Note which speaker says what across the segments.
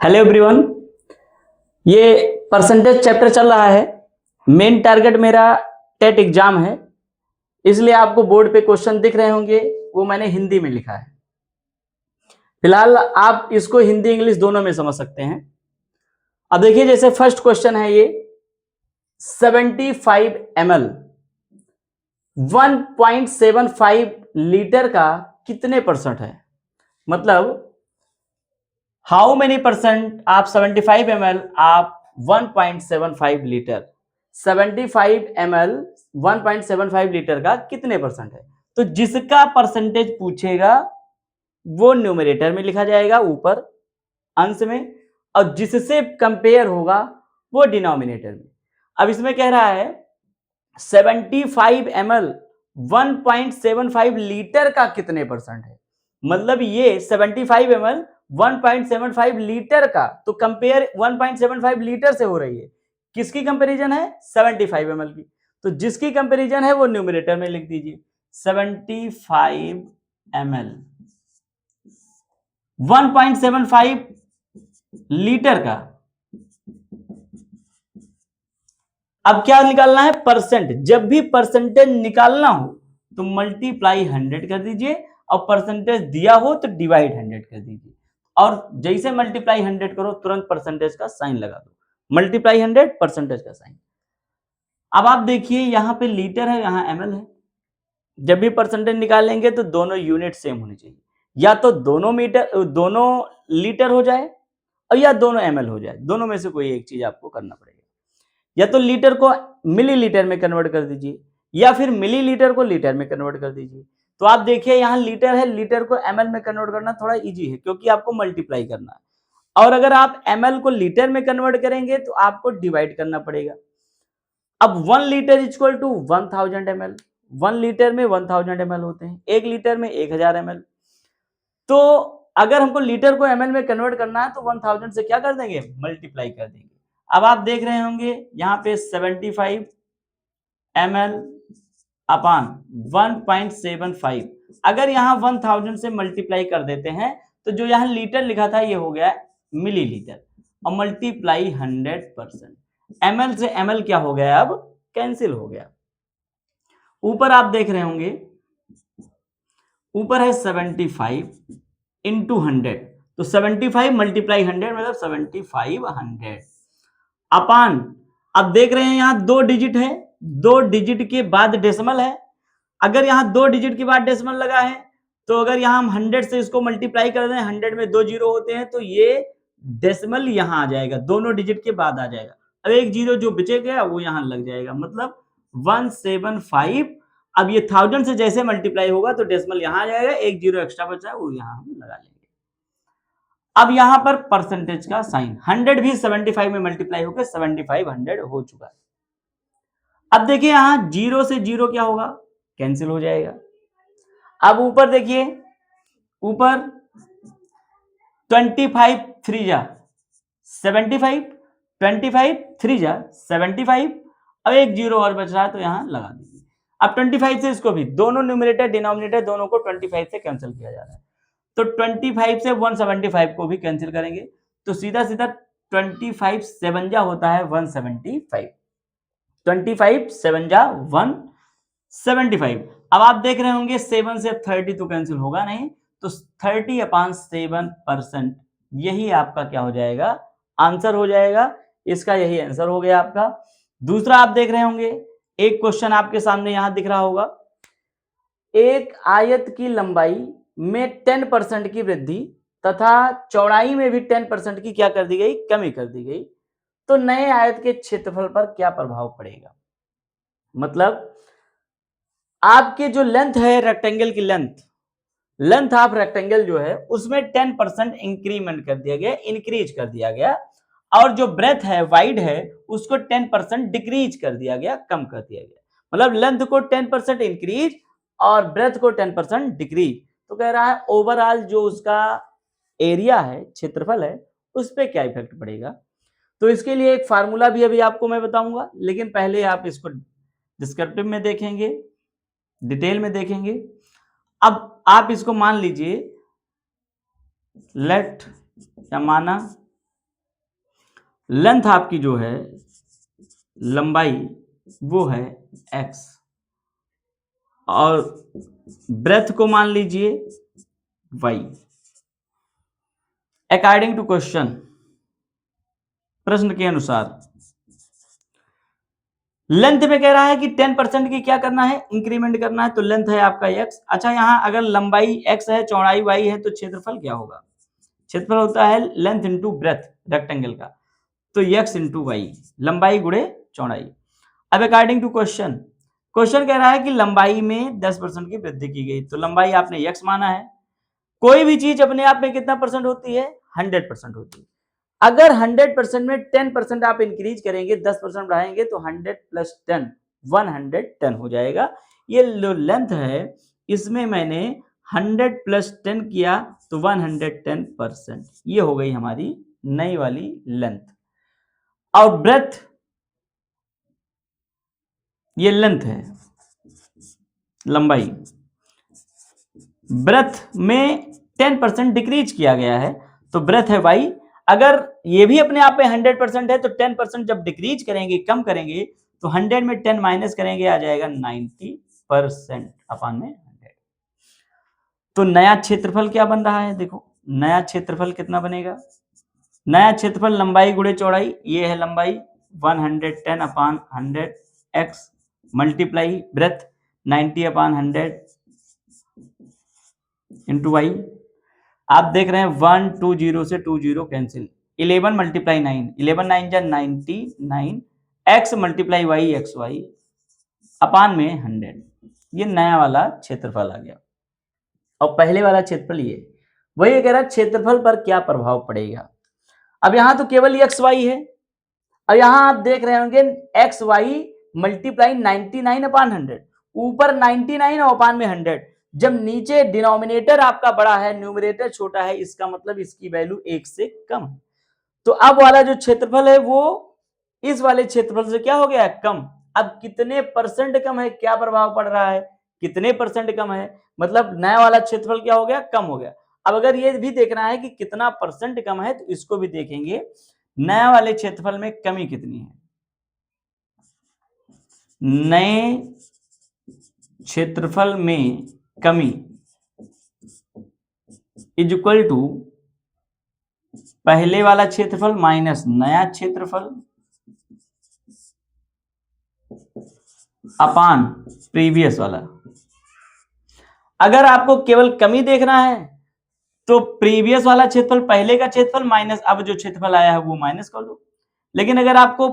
Speaker 1: Hello everyone, ये percentage chapter चल रहा है। मेन टारगेट मेरा टेट एग्जाम है, इसलिए आपको बोर्ड पे क्वेश्चन दिख रहे होंगे, वो मैंने हिंदी में लिखा है। फिलहाल आप इसको हिंदी इंग्लिश दोनों में समझ सकते हैं। अब देखिए, जैसे फर्स्ट क्वेश्चन है ये 75 ml 1.75 लीटर का कितने परसेंट है। मतलब हाउ मेनी परसेंट आप 75 ml आप 1.75 लीटर 75 ml 1.75 लीटर का कितने परसेंट है। तो जिसका परसेंटेज पूछेगा वो न्यूमरेटर में लिखा जाएगा ऊपर अंश में, और जिससे कंपेयर होगा वो डिनोमिनेटर में। अब इसमें कह रहा है 75 ml 1.75 लीटर का कितने परसेंट है। मतलब ये 75 ml 1.75 लीटर का, तो कंपेयर 1.75 लीटर से हो रही है। किसकी कंपैरिजन है? 75 ml की। तो जिसकी कंपैरिजन है वो न्यूमरेटर में लिख दीजिए 75 ml 1.75 लीटर का। अब क्या निकालना है? परसेंट। जब भी परसेंटेज निकालना हो तो मल्टीप्लाई 100 कर दीजिए, और परसेंटेज दिया हो तो डिवाइड 100 कर दीजिए, और जैसे मल्टीप्लाई 100 करो तुरंत परसेंटेज का साइन लगा दो। मल्टीप्लाई 100 परसेंटेज का साइन। अब आप देखिए, यहां पे लीटर है, यहां ml है। जब भी परसेंटेज निकालेंगे तो दोनों यूनिट सेम होनी चाहिए, या तो दोनों लीटर हो जाए और या दोनों ml हो जाए। दोनों में से कोई एक चीज आपको करना पड़ेगा। या तो लीटर को मिलीलीटर में कन्वर्ट कर दीजिए, या फिर मिलीलीटर को लीटर में कन्वर्ट कर दीजिए। तो आप देखिए, यहां लीटर है, लीटर को ml में कन्वर्ट करना थोड़ा इजी है, क्योंकि आपको मल्टीप्लाई करना है। और अगर आप ml को लीटर में कन्वर्ट करेंगे तो आपको डिवाइड करना पड़ेगा। अब 1 litre equal to 1000 ml। 1 litre में 1000 ml होते हैं, 1 लीटर में 1000 ml। तो अगर हमको लीटर को ml में कन्वर्ट करना है तो 1000 से क्या कर देंगे? मल्टीप्लाई कर देंगे। अब आप देख रहे होंगे यहाँ पे 75 ml अपान 1.75। अगर यहाँ 1000 से मल्टीप्लाई कर देते हैं तो जो यहाँ लीटर लिखा था ये हो गया मिलीलीटर, और मल्टीप्लाई 100%। ml से ml क्या हो गया? अब कैंसिल हो गया। ऊपर आप देख रहे होंगे, ऊपर है 75 इंटू 100, तो 75 मल्टीप्लाई 100 मतलब 7500 अपान। अब देख रहे हैं यहां 2 डिजिट है, 2 डिजिट के बाद डेसिमल है। अगर यहां 2 डिजिट के बाद डेसिमल लगा है तो अगर यहां हम 100 से इसको मल्टीप्लाई कर दें, 100 में 2 जीरो होते हैं तो ये डेसिमल यहां आ जाएगा, दोनों डिजिट के बाद आ जाएगा। अब एक जीरो जो बचे गया वो यहां लग जाएगा, मतलब 175। अब ये 1000 से जैसे मल्टीप्लाई होगा तो डेसिमल यहां आ जाएगा, एक जीरो एक्स्ट्रा बचा है वो यहां हम लगा लेंगे। अब यहां पर परसेंटेज का साइन 100 भी 75 में मल्टीप्लाई होकर 7500 हो चुका है। अब देखिए यहां जीरो से जीरो क्या होगा? कैंसिल हो जाएगा। अब ऊपर देखिए, ऊपर 25 3 जा 75, 25 3 जा 75। अब एक जीरो और बच रहा है तो यहां लगा दीजिए। अब 25 से इसको भी, दोनों न्यूमरेटर डिनोमिनेटर दोनों को 25 से कैंसिल किया जा रहा है, तो 25 से 175 को भी कैंसिल करेंगे तो सीधा सीधा 25 7 जा होता है 175। 25 7 जा 175। अब आप देख रहे होंगे 7 से 30 तो कैंसिल होगा नहीं, तो 30/7% यही आपका क्या हो जाएगा? आंसर हो जाएगा। इसका यही आंसर हो गया आपका। दूसरा आप देख रहे होंगे, एक क्वेश्चन आपके सामने यहां दिख रहा होगा, एक आयत की लंबाई में 10% की वृद्धि तथा चौड़ाई में भी 10% की क्या कर दी गई? कमी कर दी गई। तो नए आयत के क्षेत्रफल पर क्या प्रभाव पड़ेगा? मतलब आपके जो लेंथ है रेक्टेंगल की, लेंथ ऑफ रेक्टेंगल जो है उसमें 10% इंक्रीमेंट कर दिया गया, इंक्रीज कर दिया गया, और जो ब्रेथ है, वाइड है, उसको 10% डिक्रीज कर दिया गया, कम कर दिया गया। मतलब लेंथ को 10% इंक्रीज और ब्रेथ को 10% डिक्रीज। तो कह रहा है ओवरऑल जो उसका एरिया है, क्षेत्रफल है, उस पर क्या इफेक्ट पड़ेगा। तो इसके लिए एक फार्मूला भी अभी आपको मैं बताऊंगा, लेकिन पहले आप इसको डिस्क्रिप्टिव में देखेंगे, डिटेल में देखेंगे। अब आप इसको मान लीजिए, लेट या माना लेंथ आपकी जो है लंबाई वो है x और ब्रेथ को मान लीजिए y। अकॉर्डिंग टू क्वेश्चन, प्रश्न के अनुसार लेंथ में कह रहा है कि 10% की क्या करना है, इंक्रीमेंट करना है, तो लेंथ है आपका x। अच्छा, यहां अगर लंबाई x है, चौड़ाई y है, तो क्षेत्रफल क्या होगा? क्षेत्रफल होता है लेंथ इंटू ब्रेथ रेक्टेंगल का, तो x इंटू वाई, लंबाई गुणे चौड़ाई। अब अकॉर्डिंग टू क्वेश्चन, क्वेश्चन कह रहा है कि लंबाई में 10% की वृद्धि की गई, तो लंबाई आपने x माना है। कोई भी चीज अपने आप में कितना परसेंट होती है? 100% होती है। अगर 100% में 10% आप इंक्रीज करेंगे, 10% बढ़ाएंगे, तो 100 प्लस 10 110 हो जाएगा। ये जो लेंथ है इसमें मैंने 100 प्लस 10 किया तो 110%, ये हो गई हमारी नई वाली लेंथ। और ब्रेथ, ये लेंथ है, लंबाई, ब्रेथ में 10% डिक्रीज किया गया है, तो ब्रेथ है y। अगर ये भी अपने आप में 100% है, तो 10% जब डिक्रीज करेंगे, कम करेंगे, तो 100 में 10 माइनस करेंगे, आ जाएगा 90% अपान में 100। तो नया क्षेत्रफल क्या बन रहा है? देखो नया क्षेत्रफल कितना बनेगा। नया क्षेत्रफल लंबाई गुणे चौड़ाई, ये है लंबाई 110 अपान 100 x मल्टीप्लाई ब्रेथ 90 अपान 100 इंटू वाई। आप देख रहे हैं 1 2 0 से 2 0 कैंसिल, 11 मल्टीप्लाई 9, 11 9 जा 99 x multiply y x y upon में 100। ये नया वाला क्षेत्रफल आ गया। और पहले वाला क्षेत्रफल ये, वही कह रहा है क्षेत्रफल पर क्या प्रभाव पड़ेगा। अब यहां तो केवल एक्स वाई है, और यहां आप देख रहे होंगे एक्स वाई मल्टीप्लाई 99 अपान 100, ऊपर 99 और अपान में 100। जब नीचे डिनोमिनेटर आपका बड़ा है, न्यूमरेटर छोटा है, इसका मतलब इसकी वैल्यू 1 से कम है। तो अब वाला जो क्षेत्रफल है वो इस वाले क्षेत्रफल से क्या हो गया है? कम। अब कितने परसेंट कम है, क्या प्रभाव पड़ रहा है, कितने परसेंट कम है, मतलब नया वाला क्षेत्रफल क्या हो गया? कम हो गया। अब अगर ये भी देखना है कि कितना परसेंट कम है, तो इसको भी देखेंगे, नया वाले क्षेत्रफल में कमी कितनी है। नए क्षेत्रफल में कमी इज इक्वल टू पहले वाला क्षेत्रफल माइनस नया क्षेत्रफल अपान प्रीवियस वाला। अगर आपको केवल कमी देखना है, तो प्रीवियस वाला क्षेत्रफल पहले का क्षेत्रफल माइनस अब जो क्षेत्रफल आया है वो माइनस कर दो। लेकिन अगर आपको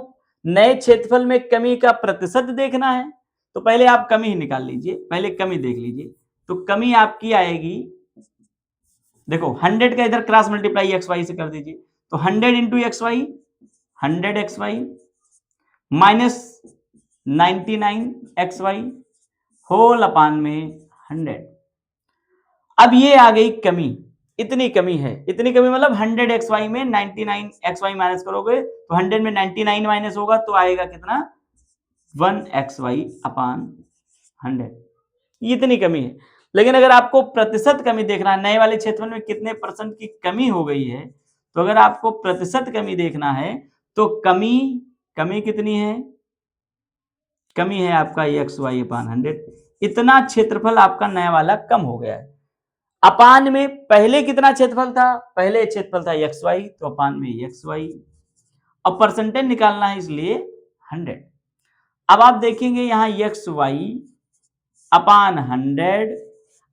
Speaker 1: नए क्षेत्रफल में कमी का प्रतिशत देखना है, तो पहले आप कमी ही निकाल लीजिए, पहले कमी देख लीजिए। तो कमी आपकी आएगी, देखो 100 का इधर क्रॉस मल्टीप्लाई एक्स वाई से कर दीजिए, तो 100 into X Y 100 X Y minus 99 X Y whole upon में 100। अब ये आ गई कमी, इतनी कमी है, इतनी कमी मतलब 100 एक्स वाई में 99 एक्स वाई माइनस करोगे तो 100 में 99 माइनस होगा तो आएगा कितना? 1 एक्स वाई अपान 100। इतनी कमी है। लेकिन अगर आपको प्रतिशत कमी देखना है, नए वाले क्षेत्रफल में कितने परसेंट की कमी हो गई है, तो अगर आपको प्रतिशत कमी देखना है, तो कमी कमी कितनी है? कमी है आपका एक्स वाई अपान 100। इतना क्षेत्रफल आपका नया वाला कम हो गया है। अपान में पहले कितना क्षेत्रफल था? पहले क्षेत्रफल था एक्स वाई, तो अपान में एक्स वाई। अब परसेंटेज निकालना है इसलिए 100। अब आप देखेंगे यहां एक्स वाई अपान 100,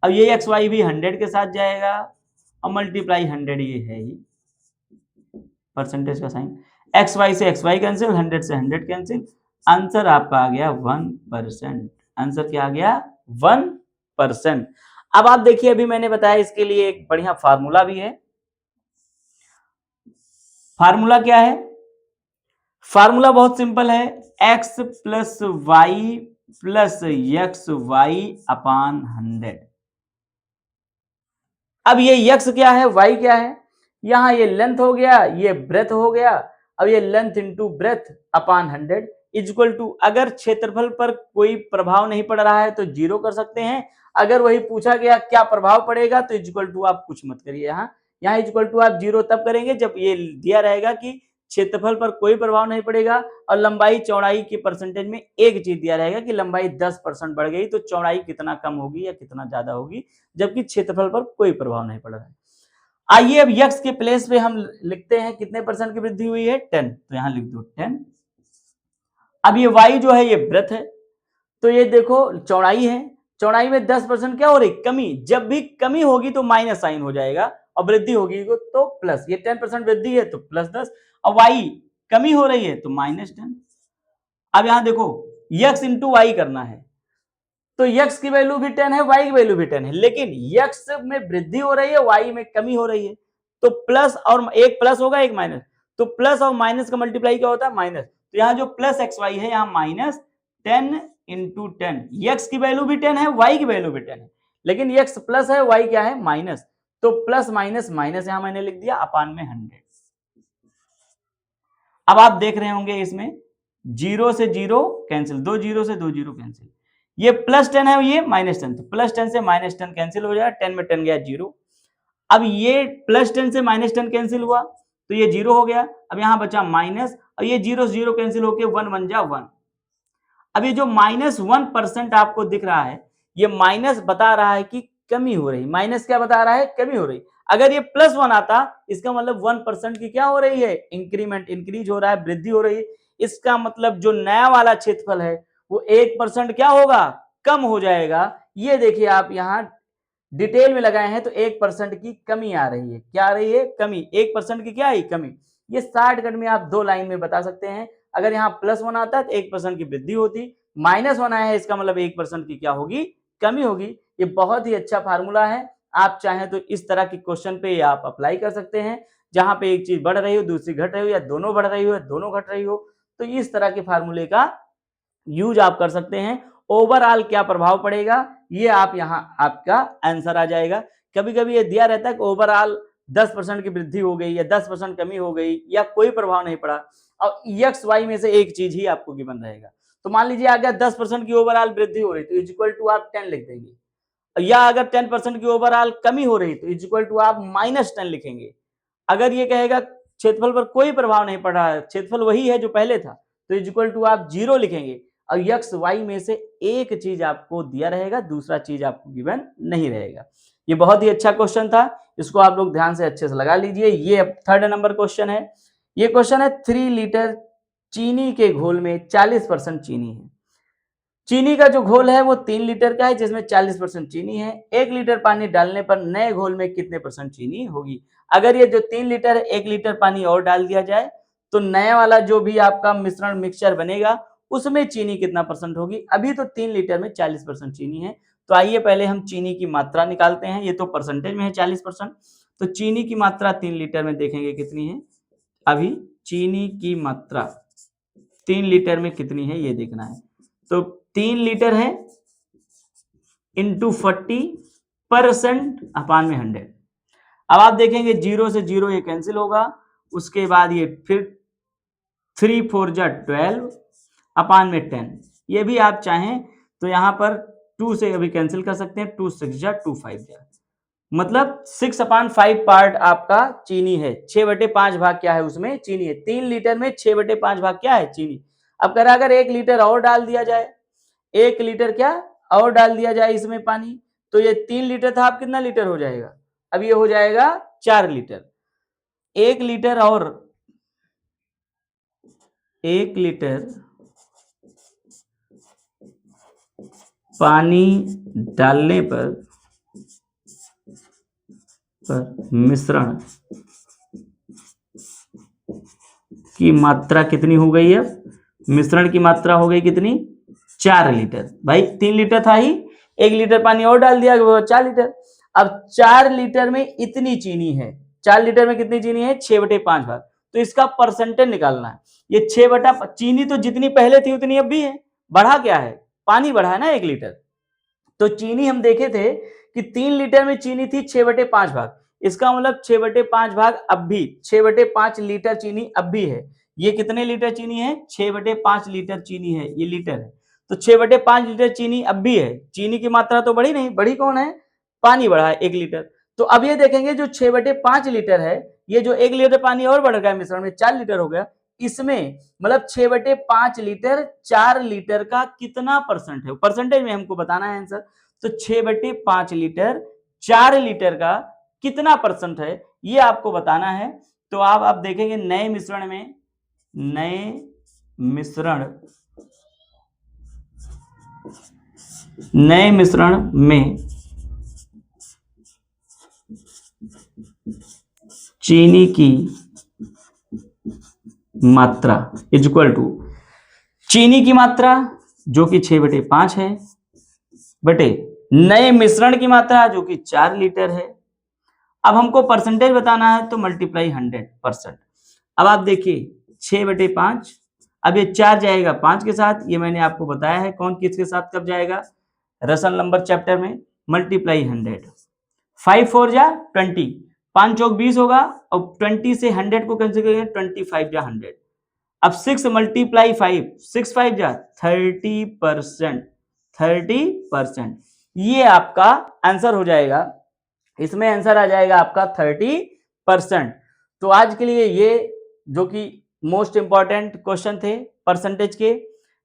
Speaker 1: अब ये एक्स वाई भी 100 के साथ जाएगा और मल्टीप्लाई 100, ये है ही परसेंटेज का साइन। एक्स वाई से एक्स वाई कैंसिल, 100 से 100 कैंसिल, आंसर आपका आ गया 1%। आंसर क्या आ गया? 1%। अब आप देखिए, अभी मैंने बताया इसके लिए एक बढ़िया फार्मूला भी है। फार्मूला क्या है? फार्मूला बहुत सिंपल है, x plus y plus x y upon 100। अब ये x क्या है, y क्या है? यहां ये लेंथ हो गया, ये ब्रेथ हो गया। अब ये length into breadth upon 100 equal to, अगर क्षेत्रफल पर कोई प्रभाव नहीं पड़ रहा है तो जीरो कर सकते हैं। अगर वही पूछा गया क्या प्रभाव पड़ेगा, तो इक्वल टू आप कुछ मत करिए, यहाँ इक्वल टू आप जीरो तब करेंगे जब ये दिया रहेगा कि क्षेत्रफल पर कोई प्रभाव नहीं पड़ेगा और लंबाई चौड़ाई के परसेंटेज में एक चीज दिया रहेगा कि लंबाई 10% बढ़ गई तो चौड़ाई कितना कम होगी या कितना ज्यादा होगी, जबकि क्षेत्रफल पर कोई प्रभाव नहीं पड़ रहा है। आइए अब यक्स के प्लेस पे हम लिखते हैं कितने परसेंट की वृद्धि हुई है, 10, तो यहां लिख दो 10। अब ये वाई जो है ये वृत्त है, तो ये देखो चौड़ाई है, चौड़ाई में 10% क्या हो रही, कमी। जब भी कमी होगी तो माइनस साइन हो जाएगा और वृद्धि होगी तो प्लस। ये 10% वृद्धि है तो +10, और वाई कमी हो रही है तो -10। अब यहां देखो यक्स इंटू वाई करना है, तो यक्स की वैल्यू भी 10 है, वाई की वैल्यू भी 10 है, लेकिन यक्स में वृद्धि हो रही है, वाई में कमी हो रही है। तो प्लस और एक प्लस होगा एक माइनस, तो प्लस और माइनस का मल्टीप्लाई क्या होता है, माइनस। तो यहाँ जो प्लस एक्स वाई है यहाँ -10 इंटू 10। यक्स की वैल्यू भी 10 है, वाई की वैल्यू भी 10 है, लेकिन यक्स प्लस है, वाई क्या है माइनस, तो प्लस माइनस माइनस यहां मैंने लिख दिया अपान में 100। अब आप देख रहे होंगे इसमें 0 से 0 कैंसिल, 2 0 से 2 0 कैंसिल, ये +10 है, ये -10, तो +10 से -10 कैंसिल हो जाएगा, 10 में 10 गया 0। अब ये +10 से -10 कैंसिल हुआ तो ये 0 हो गया। अब यहां बचा माइनस, और ये 0 से 0 कैंसिल होके 1 बन जा 1। अब ये जो -1% आपको दिख रहा है, ये माइनस बता रहा है कि कमी हो रही। माइनस क्या बता रहा है, कमी हो रही। अगर ये +1 आता इसका मतलब 1% की क्या हो रही है, इंक्रीमेंट, इंक्रीज हो रहा है, वृद्धि हो रही है। इसका मतलब जो नया वाला क्षेत्रफल है वो 1% क्या होगा, कम हो जाएगा। ये देखिए आप यहाँ डिटेल में लगाए हैं तो 1% की कमी आ रही है। क्या आ रही है, कमी। 1% की क्या है, कमी। ये शॉर्टकट में आप 2 लाइन में बता सकते हैं। अगर यहाँ +1 आता तो 1% की वृद्धि होती, -1 आया है इसका मतलब 1% की क्या होगी, कमी होगी। ये बहुत ही अच्छा फार्मूला है। आप चाहें तो इस तरह के क्वेश्चन पे आप अप्लाई कर सकते हैं, जहां पे एक चीज बढ़ रही हो दूसरी घट रही हो, या दोनों बढ़ रही हो या दोनों घट रही हो, तो इस तरह के फार्मूले का यूज आप कर सकते हैं। ओवरऑल क्या प्रभाव पड़ेगा, ये आप यहां आपका आंसर आ जाएगा। कभी कभी ये दिया रहता है कि ओवरऑल 10% की वृद्धि हो गई या 10% कमी हो गई या कोई प्रभाव नहीं पड़ा, और एक्स वाई में से एक चीज ही आपको गिवन रहेगा। तो मान लीजिए आ गया 10% की ओवरऑल वृद्धि हो रही तो इक्वल टू आप 10 लिख देंगे, या अगर 10% की ओवरऑल कमी हो रही तो इक्वल टू आप -10 लिखेंगे। अगर ये कहेगा क्षेत्रफल पर कोई प्रभाव नहीं पड़ रहा है, क्षेत्रफल वही है जो पहले था, तो इक्वल टू आप 0 लिखेंगे, और यक्स वाई में से एक चीज आपको दिया रहेगा, दूसरा चीज आपको गिवन नहीं रहेगा। ये बहुत ही अच्छा क्वेश्चन था, इसको आप लोग ध्यान से अच्छे से लगा लीजिए। ये अब 3rd नंबर क्वेश्चन है। ये क्वेश्चन है 3 लीटर चीनी के घोल में 40% चीनी है। चीनी का जो घोल है वो 3 लीटर का है, जिसमें 40% चीनी है। 1 लीटर पानी डालने पर नए घोल में कितने % चीनी होगी। अगर ये जो 3 लीटर है 1 लीटर पानी और डाल दिया जाए तो नया वाला जो भी आपका मिश्रण मिक्सचर बनेगा उसमें चीनी कितना % होगी। अभी तो 3 लीटर में 40% चीनी है, तो आइए पहले हम चीनी की मात्रा निकालते हैं। ये तो परसेंटेज में है 40%, तो चीनी की मात्रा 3 लीटर में देखेंगे कितनी है। अभी चीनी की मात्रा 3 लीटर में कितनी है ये देखना है। तो 3 लीटर है इंटू 40% अपान में 100। अब आप देखेंगे 0 से 0 ये कैंसिल होगा, उसके बाद ये फिर 3 4 जा 12 अपान में 10। ये भी आप चाहें तो यहाँ पर 2 से अभी कैंसिल कर सकते हैं, 2 6 जा 2 5 जा, मतलब 6/5 पार्ट आपका चीनी है। 6/5 भाग क्या है उसमें, चीनी है। 3 लीटर में 6/5 भाग क्या है, चीनी। अब करा अगर 1 लीटर और डाल दिया जाए, 1 लीटर क्या और डाल दिया जाए इसमें पानी, तो ये 3 लीटर था, अब कितना लीटर हो जाएगा, अब ये हो जाएगा 4 लीटर। 1 लीटर और 1 लीटर पानी डालने पर मिश्रण की मात्रा कितनी हो गई है, मिश्रण की मात्रा हो गई कितनी, 4 लीटर। भाई 3 लीटर था ही, 1 लीटर पानी और डाल दिया, 4 लीटर। अब 4 लीटर में इतनी चीनी है, 4 लीटर में कितनी चीनी है, 6/5 भाग, तो इसका परसेंटेज निकालना है। ये 6 चीनी तो जितनी पहले थी उतनी अब भी है, बढ़ा क्या है, पानी बढ़ा है ना 1 लीटर। तो चीनी हम देखे थे कि 3 लीटर में चीनी थी 6/5 भाग, इसका मतलब 6/5 भाग अब भी 6/5 लीटर चीनी अब भी है। ये कितने लीटर चीनी है, 6/5 लीटर चीनी है, ये लीटर है, तो 6/5 लीटर चीनी अब भी है। चीनी की मात्रा तो बढ़ी नहीं, बढ़ी कौन है, पानी बढ़ा है 1 लीटर। तो अब ये देखेंगे जो 6/5 लीटर है ये जो 1 लीटर पानी और बढ़ गया मिश्रण में 4 लीटर हो गया, इसमें मतलब 6/5 लीटर 4 लीटर का कितना परसेंट है, परसेंटेज में हमको बताना है आंसर। तो 6/5 लीटर 4 लीटर का कितना परसेंट है ये आपको बताना है। तो आप देखेंगे नए मिश्रण में चीनी की मात्रा इक्वल टू चीनी की मात्रा जो कि 6/5 है बटे नए मिश्रण की मात्रा जो कि 4 लीटर है। अब हमको परसेंटेज बताना है तो मल्टीप्लाई 100%। अब आप देखिए 6/5, अब ये 4 जाएगा 5 के साथ, ये मैंने आपको बताया है कौन किसके साथ कब जाएगा, रसल नंबर चैप्टर में, मल्टीप्लाई 100। 5 4 जा 20, 5 चौक 20 होगा और 20 से 100 को कैंसिल करेंगे 25 जा 100। अब 6 × 5, 6 5 जा 30%, ये आपका आंसर हो जाएगा। इसमें आंसर आ जाएगा आपका 30%। तो आज के लिए ये जो कि मोस्ट इंपॉर्टेंट क्वेश्चन थे परसेंटेज के।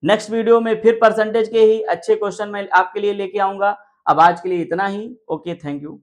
Speaker 1: नेक्स्ट वीडियो में फिर परसेंटेज के ही अच्छे क्वेश्चन मैं आपके लिए लेके आऊंगा। अब आज के लिए इतना ही। Okay, thank you.